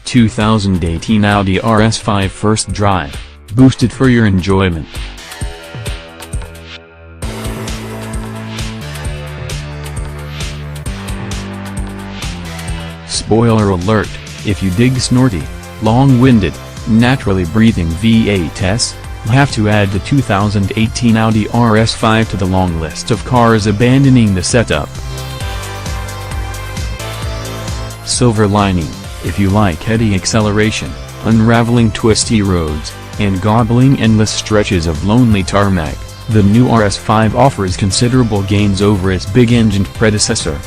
2018 Audi RS5 First Drive, boosted for your enjoyment. Spoiler alert, if you dig snorty, long-winded, naturally breathing V8s, you have to add the 2018 Audi RS5 to the long list of cars abandoning the setup. Silver lining, if you like heady acceleration, unraveling twisty roads, and gobbling endless stretches of lonely tarmac, the new RS5 offers considerable gains over its big-engined predecessor.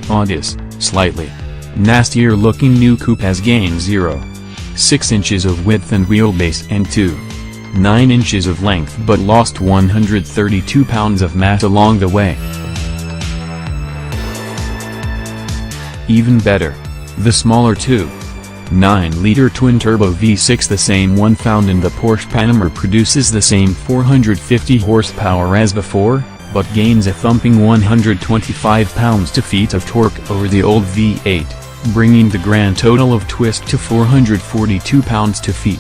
Audi's slightly nastier-looking new coupe has gained 0.6 inches of width and wheelbase and 2.9 inches of length but lost 132 pounds of mass along the way. Even better, the smaller 2.9-liter twin-turbo V6, the same one found in the Porsche Panamera, produces the same 450 horsepower as before, but gains a thumping 125 pounds-feet of torque over the old V8, bringing the grand total of twist to 442 pounds-feet.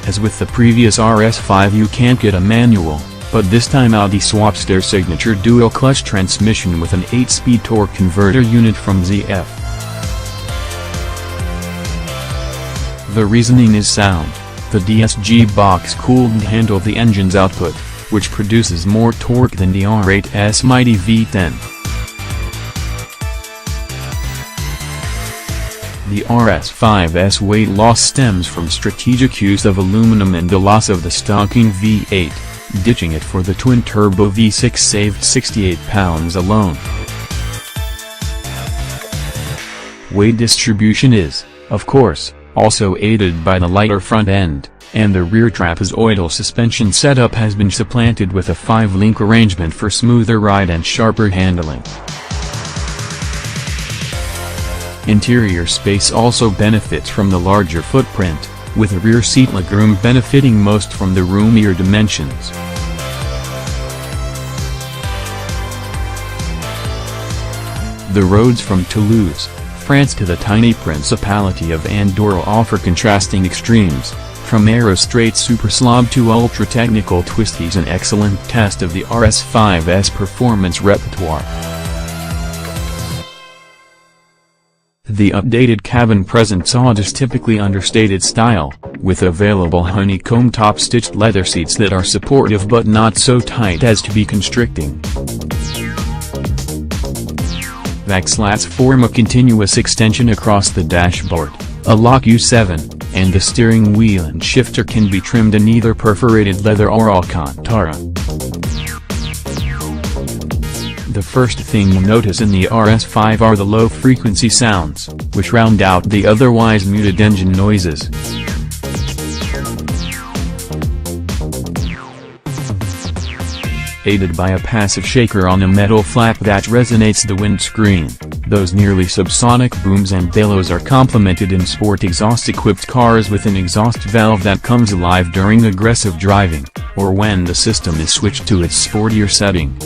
As with the previous RS5, you can't get a manual, but this time Audi swaps their signature dual-clutch transmission with an 8-speed torque converter unit from ZF. The reasoning is sound. The DSG box cooled and handled the engine's output, which produces more torque than the R8's mighty V10. The RS5's weight loss stems from strategic use of aluminum and the loss of the stocking V8, ditching it for the twin-turbo V6 saved 68 pounds alone. Weight distribution is, of course, also aided by the lighter front end, and the rear trapezoidal suspension setup has been supplanted with a 5-link arrangement for smoother ride and sharper handling. Interior space also benefits from the larger footprint, with the rear seat legroom benefiting most from the roomier dimensions. The roads from Toulouse, France to the tiny Principality of Andorra offer contrasting extremes, from aero-straight super slob to ultra-technical twisties, an excellent test of the RS5's performance repertoire. The updated cabin presents Audi's typically understated style, with available honeycomb top-stitched leather seats that are supportive but not so tight as to be constricting. Vac slats form a continuous extension across the dashboard, a lock U7, and the steering wheel and shifter can be trimmed in either perforated leather or Alcantara. The first thing you'll notice in the RS5 are the low-frequency sounds, which round out the otherwise muted engine noises. Aided by a passive shaker on a metal flap that resonates the windscreen, those nearly subsonic booms and bellows are complemented in sport exhaust-equipped cars with an exhaust valve that comes alive during aggressive driving, or when the system is switched to its sportier setting.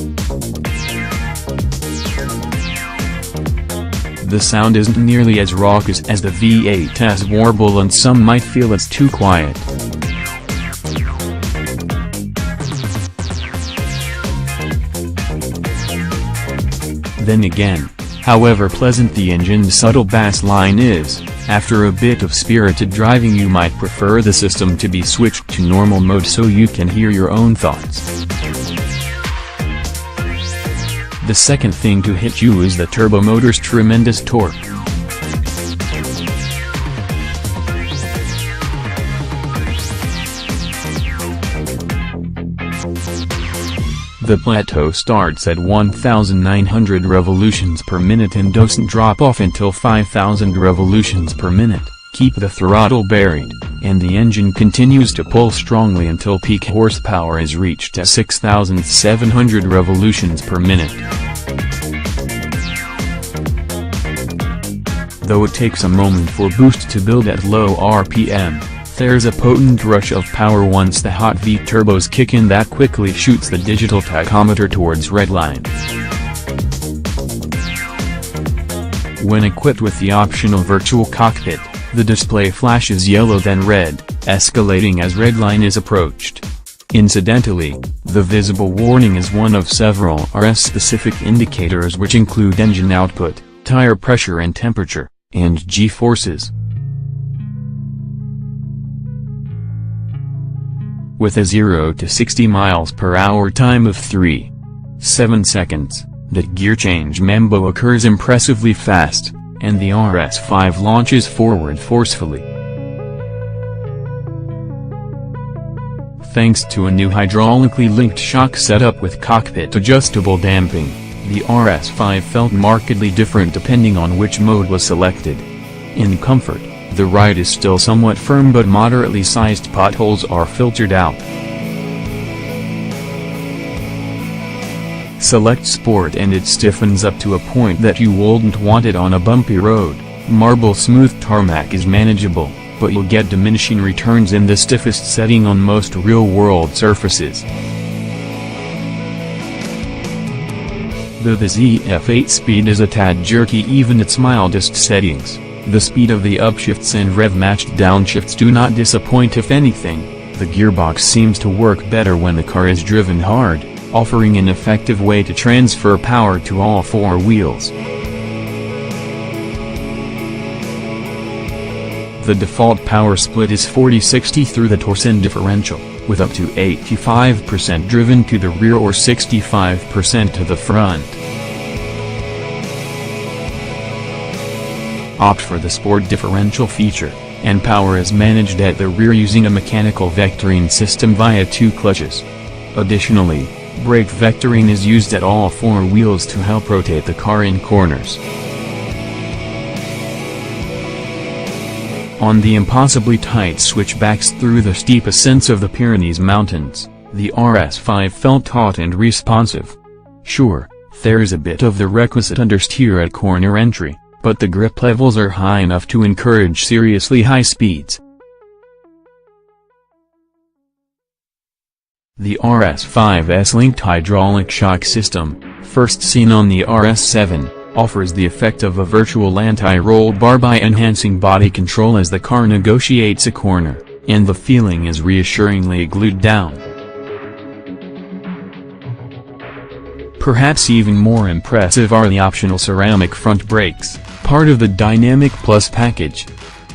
The sound isn't nearly as raucous as the V8's warble, and some might feel it's too quiet. Then again, however pleasant the engine's subtle bass line is, after a bit of spirited driving you might prefer the system to be switched to normal mode so you can hear your own thoughts. The second thing to hit you is the turbo motor's tremendous torque. The plateau starts at 1,900 revolutions per minute and doesn't drop off until 5,000 revolutions per minute. Keep the throttle buried, and the engine continues to pull strongly until peak horsepower is reached at 6,700 revolutions per minute. Though it takes a moment for boost to build at low RPM, There's a potent rush of power once the hot V-turbos kick in that quickly shoots the digital tachometer towards redline. When equipped with the optional virtual cockpit, the display flashes yellow then red, escalating as redline is approached. Incidentally, the visible warning is one of several RS-specific indicators which include engine output, tire pressure and temperature, and G-forces. With a 0 to 60 miles per hour time of 3.7 seconds, that gear change mambo occurs impressively fast, and the RS5 launches forward forcefully. Thanks to a new hydraulically linked shock setup with cockpit adjustable damping, the RS5 felt markedly different depending on which mode was selected. In comfort, the ride is still somewhat firm but moderately sized potholes are filtered out. Select Sport and it stiffens up to a point that you wouldn't want it on a bumpy road. Marble smooth tarmac is manageable, but you'll get diminishing returns in the stiffest setting on most real-world surfaces. Though the ZF8 speed is a tad jerky even its mildest settings, the speed of the upshifts and rev-matched downshifts do not disappoint. If anything, the gearbox seems to work better when the car is driven hard, offering an effective way to transfer power to all four wheels. The default power split is 40-60 through the torsion differential, with up to 85% driven to the rear or 65% to the front. Opt for the sport differential feature, and power is managed at the rear using a mechanical vectoring system via 2 clutches. Additionally, brake vectoring is used at all 4 wheels to help rotate the car in corners. On the impossibly tight switchbacks through the steep ascents of the Pyrenees Mountains, the RS5 felt taut and responsive. Sure, there's a bit of the requisite understeer at corner entry, but the grip levels are high enough to encourage seriously high speeds. The RS5's linked hydraulic shock system, first seen on the RS7, offers the effect of a virtual anti-roll bar by enhancing body control as the car negotiates a corner, and the feeling is reassuringly glued down. Perhaps even more impressive are the optional ceramic front brakes, part of the Dynamic Plus package.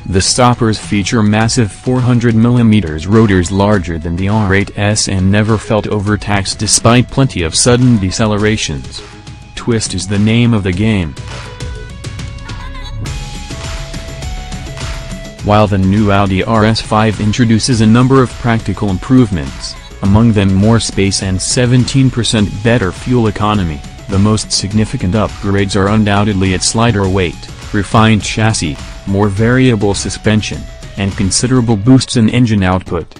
The stoppers feature massive 400mm rotors larger than the R8's and never felt overtaxed despite plenty of sudden decelerations. Twist is the name of the game. While the new Audi RS5 introduces a number of practical improvements, among them more space and 17% better fuel economy, the most significant upgrades are undoubtedly its lighter weight, refined chassis, more variable suspension, and considerable boosts in engine output.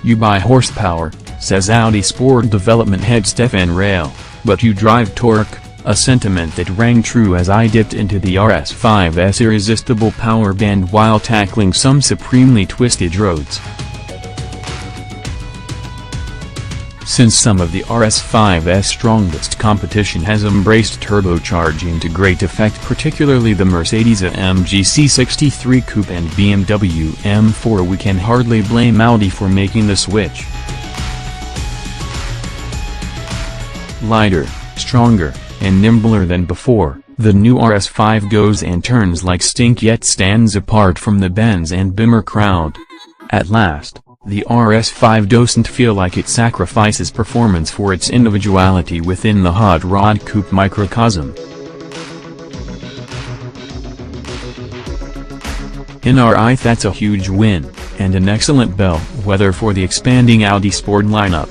You buy horsepower, says Audi Sport development head Stefan Rail, but you drive torque, a sentiment that rang true as I dipped into the RS5's irresistible power band while tackling some supremely twisted roads. Since some of the RS5's strongest competition has embraced turbocharging to great effect, particularly the Mercedes-AMG C63 Coupe and BMW M4, we can hardly blame Audi for making the switch. Lighter, stronger, and nimbler than before, the new RS5 goes and turns like stink yet stands apart from the Benz and Beamer crowd. At last, the RS5 doesn't feel like it sacrifices performance for its individuality within the hot rod coupe microcosm. In our eye, that's a huge win, and an excellent bellwether for the expanding Audi Sport lineup.